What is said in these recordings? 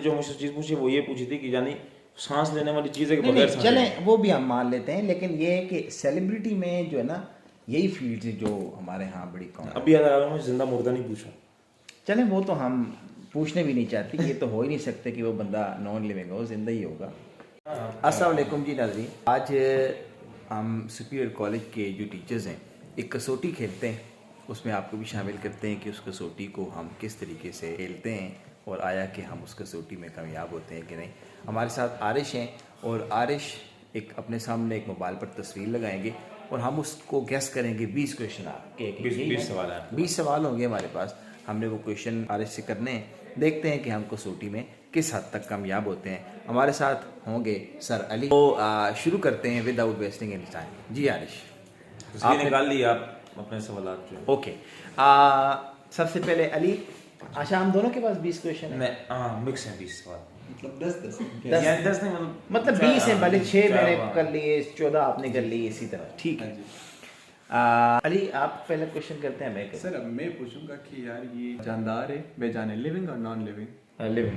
जो मुझसे चीज़ पूछी वो ये पूछी थी कि यानी सांस लेने वाली चीज़ है कि नहीं बगैर नहीं सांस चलें, लेने। वो भी हम मान लेते हैं, लेकिन ये है कि सेलिब्रिटी में जो है ना, यही फील्ड है जो हमारे यहाँ बड़ी कॉमन। अभी याद आ रहा है, मैं जिंदा मुर्दा नहीं पूछा। चलें, वो तो हम पूछने भी नहीं चाहते, ये तो हो ही नहीं सकते कि वो बंदा नॉन लिविंग हो, जिंदा ही होगा। अस्सलाम वालेकुम जी नाज़रीन, आज हम सुपीरियर कॉलेज के जो टीचर्स हैं एक कसौटी खेलते हैं, उसमें आपको भी शामिल करते हैं कि उस कसौटी को हम किस तरीके से खेलते हैं और आया कि हम उस कसौटी में कामयाब होते हैं कि नहीं। हमारे साथ आरिश हैं और आरिश एक अपने सामने एक मोबाइल पर तस्वीर लगाएंगे और हम उसको गेस करेंगे। 20 क्वेश्चन आपके, 20 सवाल हैं। 20 सवाल होंगे हमारे पास। हमने वो क्वेश्चन आरिश से करने हैं, देखते हैं कि हम कसौटी में किस हद तक कामयाब होते हैं। हमारे साथ होंगे सर अली। तो शुरू करते हैं विदाउट वेस्टिंग एनी टाइम। जी आरिश, आपने निकाल लिया आप अपने सवाल जो। ओके। सबसे पहले अली, अच्छा हम दोनों के पास 20 क्वेश्चन है। मैं हाँ मिक्स है 20 सवाल, मतलब 10 यानी 10 नहीं मतलब 20 है, भले 6 मैंने कर लिए, 14 आपने कर लिए, इसी तरह ठीक है। अली आप पहला क्वेश्चन करते हैं, मैं करता सर अब मैं पूछूंगा कि यार ये जानदार है बेजान है, लिविंग और नॉन लिविंग? हूं। लिविंग,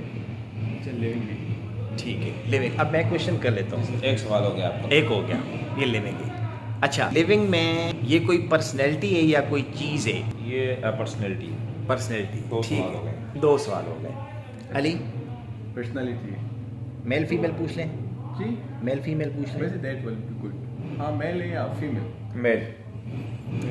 अच्छा लिविंग भी ठीक है लिविंग। अब मैं क्वेश्चन कर लेता हूँ। एक सवाल हो गया आपका। एक हो गया, ये लिविंग है। अच्छा, लिविंग में ये कोई पर्सनैलिटी है या कोई चीज़ है? ये पर्सनैलिटी। पर्सनैलिटी, दो ठीक सवाल हो है। 2 सवाल हो गए। अली, पर्सनालिटी मेल फीमेल पूछ लें? जी मेल फीमेल पूछ लें? वैसे दैट विल बी गुड। हाँ मेल है या female? Male.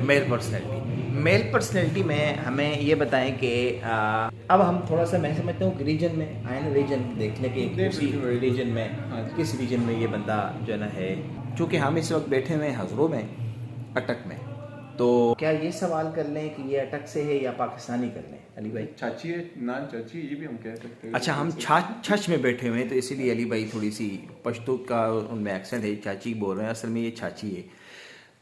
Male personality. Male personality में हमें ये बताएं कि अब हम थोड़ा सा, मैं समझता हूँ कि रीजन में आए ना, रीजन देख लें कि That उसी will be very good. Reason में हाँ जी। किस रीजन में ये बंदा जो है ना है। चूँकि हम इस वक्त बैठे हुए हैं हज़रों में, अटक में, तो क्या ये सवाल कर लें कि ये अटक से है या पाकिस्तानी कर लें अली भाई? चाची है, नान चाची, ये भी हम कह सकते हैं। अच्छा, हम छछ में बैठे हुए हैं तो इसीलिए अली भाई थोड़ी सी पश्तो का उनमें एक्सेंट है, चाची बोल रहे हैं, असल में ये चाची है।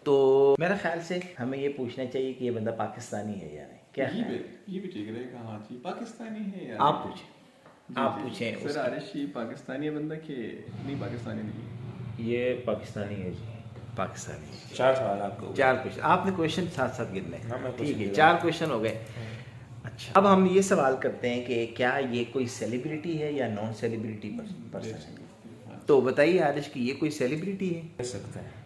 तो मेरा ख्याल से हमें ये पूछना चाहिए कि ये बंदा पाकिस्तानी है या नहीं। क्या ये ख्याल है? भी ठीक रहेगा। हाँ जी, पाकिस्तानी है यार। आप पूछें, जी, आप जी। पूछें सर उसका। आरिश ये पाकिस्तानी है बंदा कि नहीं? पाकिस्तानी नहीं। ये पाकिस्तानी है जी। पाकिस्तानी। 4 सवाल आपको। 4 क्वेश्चन आपने क्वेश्चन साथ साथ गिनने हाँ, मैं ठीक क्वेश्चन है, गिन 4 रहा क्वेश्चन हो गए। अच्छा, अब हम ये सवाल करते हैं कि क्या ये कोई सेलिब्रिटी है या नॉन सेलिब्रिटी पर्सन है? तो बताइए आरिश कि ये कोई सेलिब्रिटी है? कह सकते हैं।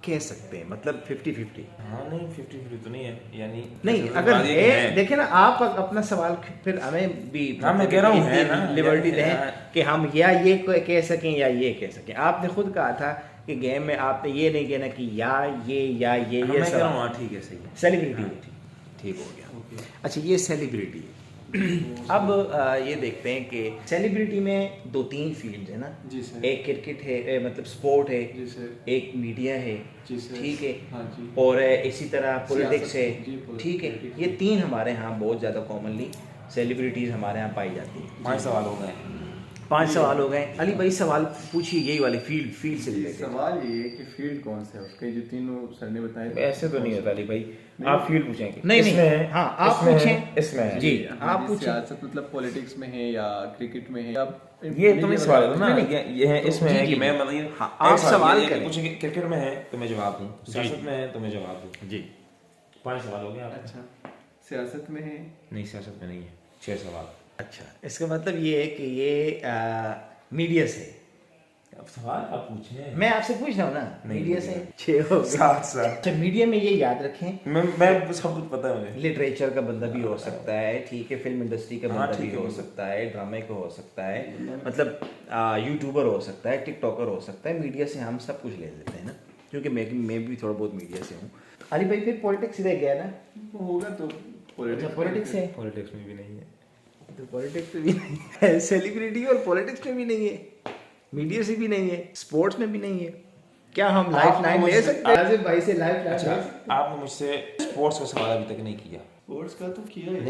कह सकते हैं, मतलब 50-50? हाँ नहीं 50-50 तो नहीं है, यानी नहीं, ऐसे अगर बात ये कि है, देखे ना आप अपना सवाल, फिर हमें भी हाँ, मैं कह रहा हूँ है ना, लिबर्टी या- दें कि हम या ये कह सकें या ये कह सकें। आपने खुद कहा था कि गेम में आपने ये नहीं कहना कि या ये हाँ, मैं कह रहा सवाल हूँ हाँ ठीक है, सही है। सेलिब्रिटी हाँ, है। ठीक हो गया। ओके। अच्छा, ये सेलिब्रिटी है। अब ये देखते हैं कि सेलिब्रिटी में 2-3 फील्ड है ना। जी सर। एक क्रिकेट है, मतलब स्पोर्ट है, जी सर। एक मीडिया है, जी सर। ठीक है, हाँ जी। और इसी तरह पॉलिटिक्स है, जी, politics, ठीक है। politics। ये 3 हमारे यहाँ बहुत ज़्यादा कॉमनली सेलिब्रिटीज़ हमारे यहाँ पाई जाती हैं। 5 सवाल हो गए। 5 सवाल हो गए। अली भाई सवाल पूछिए यही वाली फील्ड से जी, रिलेटेड। सवाल ये है कि फील्ड कौन सा है उसके, जो तीनों सर ने बताए थे। ऐसे तो नहीं होता अली भाई, आप फील्ड पूछेंगे। नहीं, इसमें नहीं, है, हाँ, आप इसमें है, पूछें। इसमें है। जी, हाँ आप जी, पूछें। सियासत मतलब पॉलिटिक्स में है या क्रिकेट में है या ये तो नहीं सवाल है ना, नहीं, ये है, इसमें जी, है जी, कि मैं जी। मतलब हाँ, एक आप सवाल ये करें। पूछेंगे क्रिकेट में है तो मैं जवाब दूं, सियासत में है तो मैं जवाब दूं। जी, 5 सवाल हो गए आपके। अच्छा सियासत में है? नहीं सियासत में नहीं है, 6 सवाल। अच्छा, इसका मतलब ये है कि ये मीडिया से। अब सवाल आप पूछें। मैं आपसे पूछ रहा हूँ ना, नहीं, मीडिया से मीडिया। 6 हो गए। 7। अच्छा, मीडिया में ये याद रखें, मैं सब कुछ पता है मुझे। लिटरेचर का बंदा भी हो सकता है, ठीक है, फिल्म इंडस्ट्री का हाँ, बंदा भी ठीक है, हो सकता है, ड्रामे का हो सकता है, मतलब यूट्यूबर हो सकता है, टिकटॉकर हो सकता है। मीडिया से हम सब कुछ ले लेते हैं ना, क्योंकि मैं भी थोड़ा बहुत मीडिया से हूँ। अली भाई फिर पॉलिटिक्स इधर गया ना? होगा तो अच्छा, पॉलिटिक्स है पॉलिटिक्स में भी नहीं है। तो पॉलिटिक्स में भी नहीं है, सेलिब्रिटी और पॉलिटिक्स में भी नहीं है, मीडिया से भी नहीं है, स्पोर्ट्स में भी नहीं है। क्या हम लाइफ लाइन ले सकते हैं आसिफ भाई से? लाइफ लाइन अच्छा, ले सकते हैं? आपने मुझसे स्पोर्ट्स का सवाल अभी तक नहीं किया। स्पोर्ट्स का तो किया है।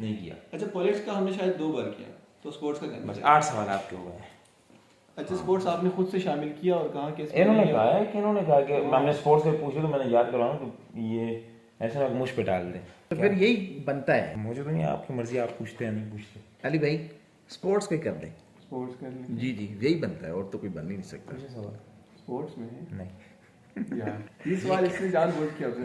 नहीं किया। अच्छा पॉलिटिक्स का हमने शायद 2 बार किया, तो स्पोर्ट्स का करना बस चाहिए। 8 सवाल आपके हो गए। अच्छा स्पोर्ट्स आपने खुद से शामिल किया और कहा कि इन्होंने कहा कि हमने स्पोर्ट्स के पूछे तो मैंने याद करवाऊँ तो ये ऐसे ना मुझ पे डाल दें। तो फिर यही बनता है। मुझे तो नहीं, आपकी मर्जी, आप पूछते हैं नहीं पूछते। अली भाई स्पोर्ट्स के कर दें। स्पोर्ट्स कर लें। जी जी, यही बनता है, और तो कोई बन ही नहीं सकता। सवाल स्पोर्ट्स में है नहीं। यार, ये सवाल इसने जानबूझ के आपसे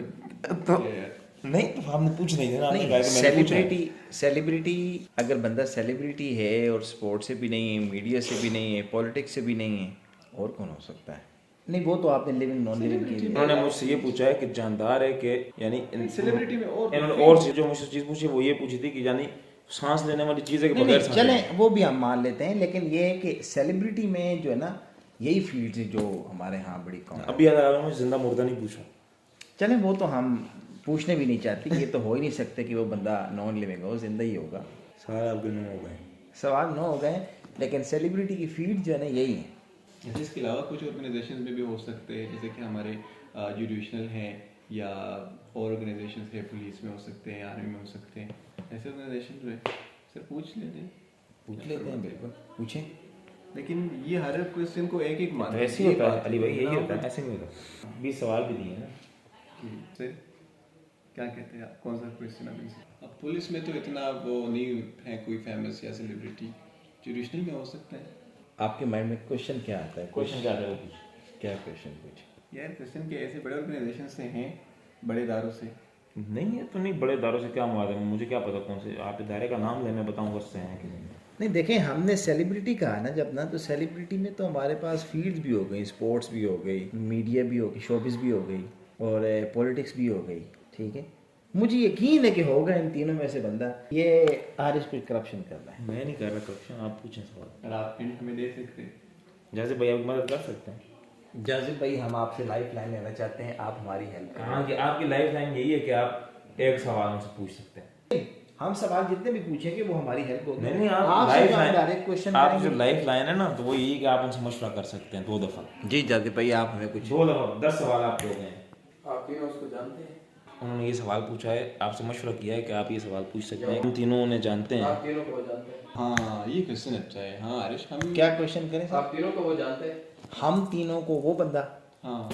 तो किया यार। नहीं तो आपने पूछ नहीं था, आपने कहा नहीं, कि मैंने पूछा है। सेलिब्रिटी अगर बंदा सेलिब्रिटी है और स्पोर्ट्स से भी नहीं है, मीडिया से भी नहीं है, पॉलिटिक्स से भी नहीं है, और कौन हो सकता है? नहीं, वो तो आपने लिविंग नॉन लिविंग की। उन्होंने मुझसे ये पूछा है कि जानदार है कि यानी सेलिब्रिटी में और इन्होंने और जो मुझसे चीज़ पूछी वो ये पूछी थी कि यानी सांस लेने वाली चीज़ है कि नहीं बगैर नहीं, सांस चलें लेने। वो भी हम मान लेते हैं, लेकिन ये है कि सेलिब्रिटी में जो है ना, यही फील्ड है जो हमारे यहाँ बड़ी कम है। अभी अगर मुझे जिंदा मुर्दा नहीं पूछा। चलें वो तो हम पूछने भी नहीं चाहते, ये तो हो ही नहीं सकते कि वो बंदा नॉन लिविंग हो, जिंदा ही होगा। सारे आपके नो हो गए। सवाल न हो गए, लेकिन सेलिब्रिटी की फील्ड जो है ना यही है। इसके अलावा कुछ ऑर्गेनाइजेशन में भी हो सकते हैं, जैसे कि हमारे जुडिशनल हैं या और ऑर्गेनाइजेशन है, पुलिस में हो सकते हैं, आर्मी में हो सकते हैं, ऐसे ऑर्गेनाइजेशन जो है सर पूछ लेते हैं। पूछ लेते हैं, बिल्कुल पूछें। लेकिन ये हर क्वेश्चन को एक एक मान तो ऐसे ही होता है अली भाई, यही होता है, ऐसे नहीं होता। 20 सवाल भी दिए ना। सर क्या कहते हैं आप, कौन सा क्वेश्चन आप इनसे? अब पुलिस में तो इतना वो नहीं है कोई फेमस या सेलिब्रिटी, जुडिशनल में हो सकता है। आपके माइंड में क्वेश्चन क्या आता है? क्वेश्चन क्या था वो पूछ। क्या क्वेश्चन पूछ? यार क्वेश्चन के ऐसे बड़े ऑर्गेनाइजेशन से हैं, बड़े इदारों से। नहीं है तो नहीं, बड़े इदारों से क्या मुराद है, मुझे क्या पता कौन से आप इदारे का नाम ले, मैं बताऊंगा उससे हैं कि नहीं। नहीं देखें, हमने सेलिब्रिटी कहा ना जब ना, तो सेलिब्रिटी में तो हमारे पास फील्ड्स भी हो गई, स्पोर्ट्स भी हो गई, मीडिया भी हो गई, शोबिस भी हो गई और पॉलिटिक्स भी हो गई, ठीक है। मुझे यकीन है कि होगा इन तीनों में से बंदा। ये आरिश पे करप्शन कर रहा है। मैं नहीं कर रहा करप्शन, आप पूछें सवाल। और आप हिंट हमें दे सकते हैं। जैसे भाई आपकी मदद कर सकते हैं। जाजिब भाई, हम आपसे लाइफ लाइन लेना चाहते हैं, आप हमारी हेल्प करें। हाँ कि आपकी लाइफ लाइन यही है कि आप एक सवाल हमसे पूछ सकते हैं। हम सवाल जितने भी पूछेंगे वो हमारी हेल्प होगी। नहीं आप आपसे लाइफ जो हम लाइन, डायरेक्ट क्वेश्चन आप जो लाइफ लाइन है ना, तो वो यही कि आप उनसे मशवरा कर सकते हैं 2 दफ़ा। जी जाजिब भाई, आप हमें कुछ 2 दफ़ा 10 सवाल आप लोग हैं। आप तीनों उसको जानते हैं? उन्होंने ये सवाल पूछा है, आपसे मशवरा किया है कि आप ये सवाल पूछ सकते हैं। हम तीनों उन्हें जानते हैं। आप तीनों को वो जानते हैं? हाँ ये क्वेश्चन अच्छा है। हाँ आरिश, हम क्या क्वेश्चन करें सर? आप तीनों को वो जानते हैं? हम तीनों को वो बंदा। हाँ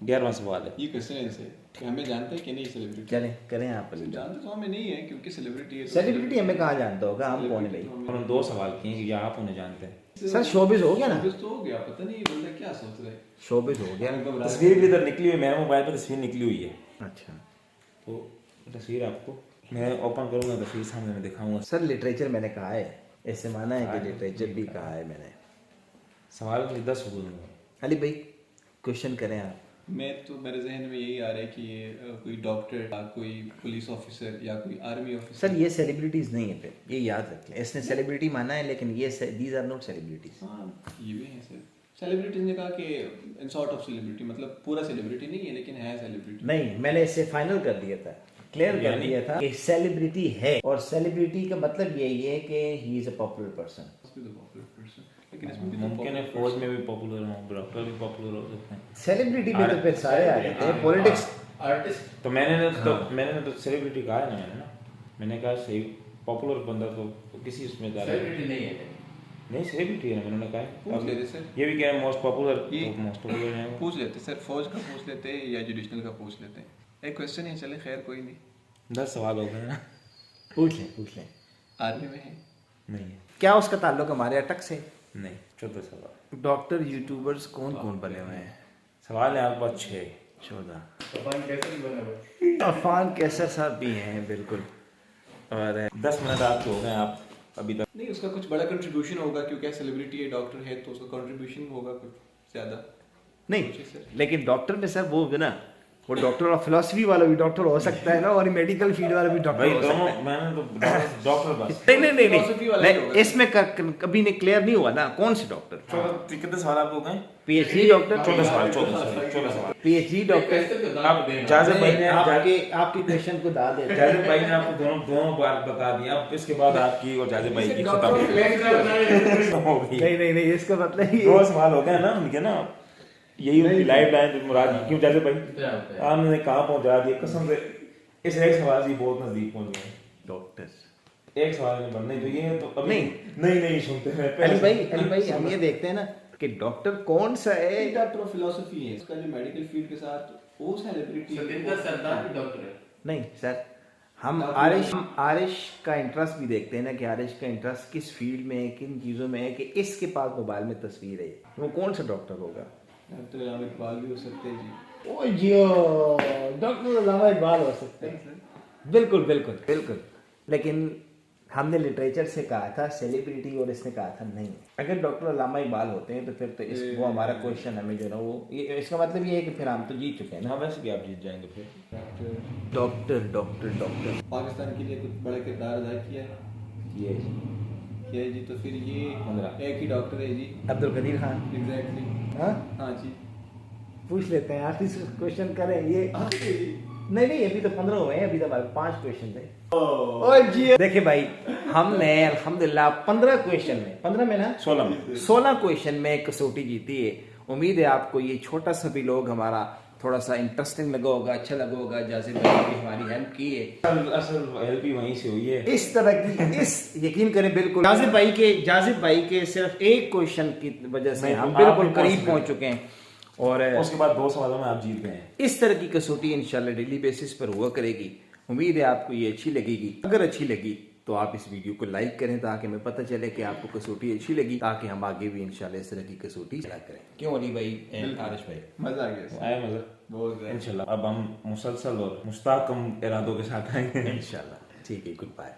11वां सवाल है। ये क्वेश्चन है इनसे कि हमें जानते हैं कि नहीं सेलिब्रिटी। चलें करें आप। जानते तो हमें नहीं है क्योंकि सेलिब्रिटी है। सेलिब्रिटी हमें कहाँ जानता होगा, हम कौन है भाई? उन्होंने 2 सवाल किए कि या आप उन्हें जानते हैं। सर शोबिस हो गया ना? शोबिस तो हो गया, पता नहीं ये बंदा क्या सोच रहा है। शोबिस हो गया। तस्वीर भी इधर निकली हुई, मेरे मोबाइल पर तस्वीर निकली हुई है। अच्छा तो तस्वीर आपको मैं ओपन करूंगा, तस्वीर सामने में दिखाऊंगा। सर, लिटरेचर मैंने कहा है, ऐसे माना है कि लिटरेचर भी कहा है मैंने। सवाल में 10 बोलूंगा। अली भाई क्वेश्चन करें आप। मैं तो मेरे जहन में यही आ रहा है कि ये कोई डॉक्टर या कोई पुलिस ऑफिसर या कोई आर्मी ऑफिसर। सर ये सेलिब्रिटीज नहीं है, फिर ये याद रखें। इसने सेलिब्रिटी माना है, लेकिन ये दीज आर नॉट सेलिब्रिटीज। हाँ ये भी है सर। सेलिब्रिटीज ने कहा कि इन सॉर्ट ऑफ सेलिब्रिटी, मतलब पूरा सेलिब्रिटी नहीं है लेकिन है सेलिब्रिटी। नहीं, मैंने इसे फाइनल कर दिया था, क्लियर कर दिया था कि सेलिब्रिटी है, और सेलिब्रिटी का मतलब यही है कि he is a popular person. लेकिन इसमें भी मुमकिन है फौज में भी पॉपुलर हो, डॉक्टर भी पॉपुलर हो सकते हैं। सेलिब्रिटी में तो फिर सारे आ जाते हैं। पॉलिटिक्स आर्टिस्ट तो मैंने तो सेलिब्रिटी कहा है ना, मैंने कहा सही पॉपुलर बंदा तो किसी उसमें दायरा सेलिब्रिटी नहीं है। नहीं, सेलिब्रिटी है मैंने कहा है। पूछ लेते सर, ये भी क्या है, मोस्ट पॉपुलर ये मोस्ट पॉपुलर है। पूछ लेते सर, फौज का पूछ लेते या जुडिशनल का पूछ लेते। एक क्वेश्चन है, चले खैर कोई नहीं। 10 सवाल हो गए ना। पूछ लें। आर्मी में है? नहीं है। क्या उसका ताल्लुक हमारे अटक से? नहीं, 14 सवाल। डॉक्टर यूट्यूबर्स कौन कौन बने हुए हैं? सवाल है आपके पास 6। 14। अफान कैसे नहीं बना हुआ? अफान कैसर साहब भी हैं, बिल्कुल। और 10 मिनट आपके हो गए, आप अभी तक। नहीं, उसका कुछ बड़ा कंट्रीब्यूशन होगा क्योंकि सेलिब्रिटी है, डॉक्टर है, तो उसका कंट्रीब्यूशन होगा कुछ ज़्यादा। नहीं, पूछिए सर। लेकिन डॉक्टर में सर वो है ना, वो डॉक्टर और फिलोसफी वाला भी डॉक्टर हो सकता है ना, और मेडिकल फील्ड वाला भी डॉक्टर भाई हो सकता दोनों, है। मैंने तो डॉक्टर बस। नहीं Philosophy वाला ही नहीं, होगा। इसमें कभी ने क्लियर नहीं हुआ ना कौन से डॉक्टर। 14 कितने सवाल आपको गए? PhD doctor. 14 सवाल 14 सवाल। PhD doctor. आप जाजिब भाई ने आपके क्वेश्चन को दाद देते हैं। जाजिब भाई ने आपको दोनों बार बता दिया। अब इसके बाद आपकी और जाजिब भाई की खत्म हो गई। नहीं, इसका मतलब ही 2 सवाल हो गए ना उनके ना, यही उनकी लाइफ लाइन मुराद। क्यों जाजिब भाई आपने कहाँ पहुंचा दिया कसम से। इस एक सवाल से बहुत नजदीक पहुंच गए डॉक्टर। एक सवाल में बनने तो ये तो अभी नहीं सुनते हैं। अली भाई हम ये देखते हैं ना कि डॉक्टर कौन सा है। डॉक्टर ऑफ फिलोसफी है, उसका जो मेडिकल फील्ड के साथ वो सेलिब्रिटी सरदार डॉक्टर है। नहीं सर, हम आरिश का इंटरेस्ट भी देखते हैं ना कि आरिश का इंटरेस्ट किस फील्ड में है, किन चीज़ों में है, कि इसके पास मोबाइल में तस्वीर है, वो कौन सा डॉक्टर होगा। डॉक्टर इकबाल भी हो सकते हैं जी। ओ जियो डॉक्टर अलावा इकबाल हो सकते हैं, बिल्कुल बिल्कुल बिल्कुल। लेकिन हमने लिटरेचर से कहा था सेलिब्रिटी और इसने कहा था नहीं। अगर डॉक्टर अल्लामा इकबाल होते हैं तो फिर तो वो हमारा क्वेश्चन हमें जो ना वो इसका मतलब ये है कि फिर हम तो जीत चुके हैं ना। हाँ वैसे भी आप जीत जाएंगे फिर। डॉक्टर डॉक्टर डॉक्टर पाकिस्तान के लिए कुछ बड़ा किरदार अदा किया है ये जी, तो फिर ये 15 एक ही डॉक्टर है जी। अब्दुल कदीर खान। एग्जैक्टली। हाँ हाँ जी। पूछ लेते हैं आखिरी क्वेश्चन करें ये। हाँ जी। नहीं नहीं अभी तो 15 हुए हैं, अभी तो हमारे 5 क्वेश्चन थे। ओ जी देखिए भाई हमने अल्हम्दुलिल्लाह 15 क्वेश्चन में 15 में ना 16 क्वेश्चन में कसौटी जीती है। उम्मीद है आपको ये छोटा सा भी लोग हमारा थोड़ा सा इंटरेस्टिंग लगा होगा, अच्छा लगा होगा। जासिर भाई ने हमारी हेल्प की है, असल हेल्प ही वहीं से हुई है। इस तरह की इस यकीन करें बिल्कुल जासिर भाई के सिर्फ एक क्वेश्चन की वजह से हम बिल्कुल करीब पहुंच चुके हैं और उसके बाद 2 सवालों में आप जीत गए हैं। इस तरह की कसौटी इंशाल्लाह डेली बेसिस पर हुआ करेगी। उम्मीद है आपको ये अच्छी लगेगी। अगर अच्छी लगी तो आप इस वीडियो को लाइक करें ताकि हमें पता चले कि आपको कसौटी अच्छी लगी, ताकि हम आगे भी इंशाल्लाह इस तरह की कसौटी चला करें। क्यों अली भाई एंड आरिश भाई? मजा आ गया। आया मजा बहुत ज़्यादा। इंशाल्लाह अब हम मुसलसल और मुस्तहकम इरादों के साथ आएंगे इंशाल्लाह। ठीक है, गुड बाय।